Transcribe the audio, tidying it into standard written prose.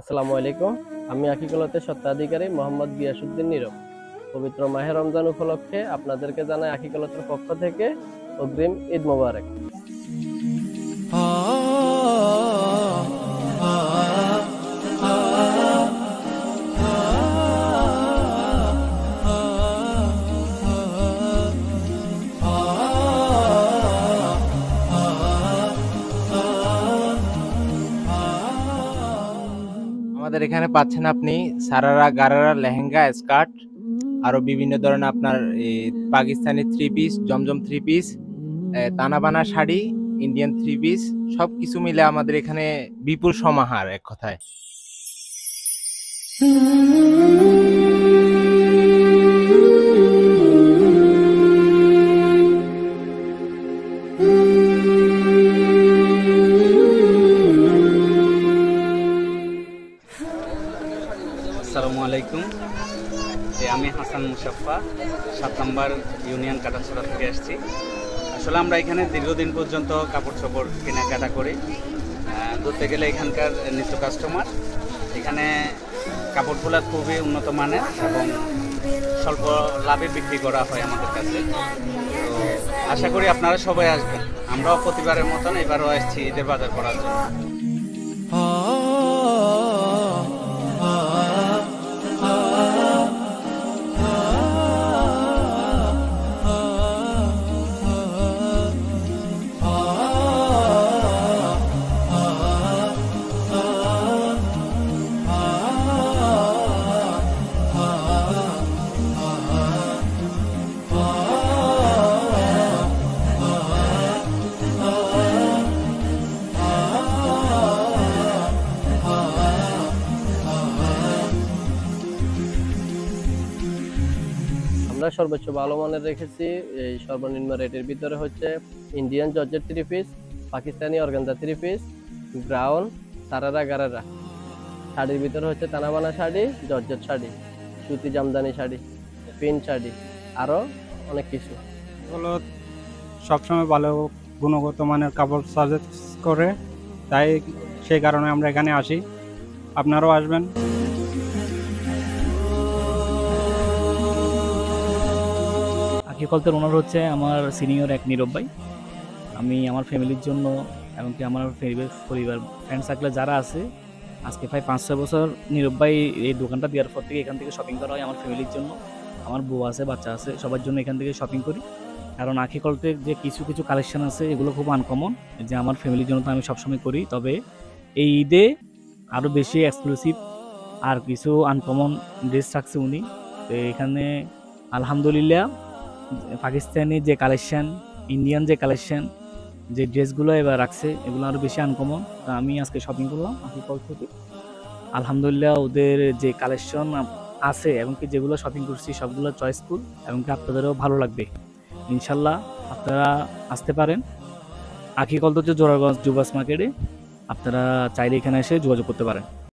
আসসালামু আলাইকুম। আমি আকিকলতের স্বত্বাধিকারী মোহাম্মদ গিয়াসউদ্দিন নীরব। পবিত্র মাহে রমজান উপলক্ষে আপনাদেরকে জানাই আকিকলতের পক্ষ থেকে অগ্রিম ঈদ মোবারক। আমাদের এখানে পাচ্ছেন আপনি সারারা, গারারা, লেহেঙ্গা, স্কার্ট, আরো বিভিন্ন ধরনের আপনার পাকিস্তানি থ্রি পিস, জমজম three piece, তানাবানা sari, Indian three piece, সবকিছু মিলে আমাদের এখানে বিপুল সমাহার এক কথায়। আসসালামু আলাইকুম। আমি হাসান মুশাফা, 7 নম্বর ইউনিয়ন কাটাছড়া থেকে আসছি। আসলে আমরা এখানে দীর্ঘদিন পর্যন্ত কাপড় চোপড় কেনাকাটা করি। ধরতে গেলে এখানকার নিত্য কাস্টমার। এখানে কাপড়গুলো খুবই উন্নত মানের এবং স্বল্প লাভে বিক্রি করা হয় আমাদের কাছে। তো আশা করি আপনারা সবাই আসবেন। আমরাও প্রতিবারের মতন এবারও আসছি ঈদের বাজার করার জন্য। আমরা সর্বোচ্চ ভালো মানের রেখেছি। এই সর্বনিম্ন রেটের ভিতরে হচ্ছে Indian georgette three piece, Pakistani organza three piece, brown, sharara, gharara. শাড়ির ভিতরে হচ্ছে তানাবানা শাড়ি, জর্জেট শাড়ি, সুতি জামদানি শাড়ি, প্রিন্ট শাড়ি, আরো অনেক কিছু। এগুলো সবসময় ভালো গুণগত মানের কাপড় সাজেস্ট করে, তাই সেই কারণে আমরা এখানে আসি। আপনারাও আসবেন। আকিকলতের ওনার হচ্ছে আমার সিনিয়র এক নীরব ভাই। আমি আমার ফ্যামিলির জন্য এমনকি আমার পরিবার ফ্রেন্ড সার্কেলে যারা আছে, আজকে প্রায় 5-6 বছর নীরব ভাই এই দোকানটা দেওয়ার পর থেকে এখান থেকে শপিং করা হয় আমার ফ্যামিলির জন্য। আমার বউ আছে, বাচ্চা আছে, সবার জন্য এখান থেকে শপিং করি। কারণ আকিকলতের যে কিছু কিছু কালেকশন আছে এগুলো খুব আনকমন, যে আমার ফ্যামিলির জন্য তো আমি সবসময় করি। তবে এই ঈদে আরও বেশি এক্সক্লুসিভ আর কিছু আনকমন ড্রেস রাখছে উনি। তো এখানে আলহামদুলিল্লাহ পাকিস্তানি যে কালেকশন, ইন্ডিয়ান যে কালেকশন, যে ড্রেসগুলো এবার রাখছে এগুলো আরও বেশি আনকমন। তা আমি আজকে শপিং করলাম আকিকল থেকে। আলহামদুলিল্লাহ ওদের যে কালেকশন আছে এবং কি যেগুলো শপিং করছি সবগুলো চয়েসফুল এবং কি আপনাদেরও ভালো লাগবে ইনশাল্লাহ। আপনারা আসতে পারেন আকিকল তো জোড়াগঞ্জ জুবাস মার্কেটে। আপনারা চাইলে এখানে এসে যোগাযোগ করতে পারেন।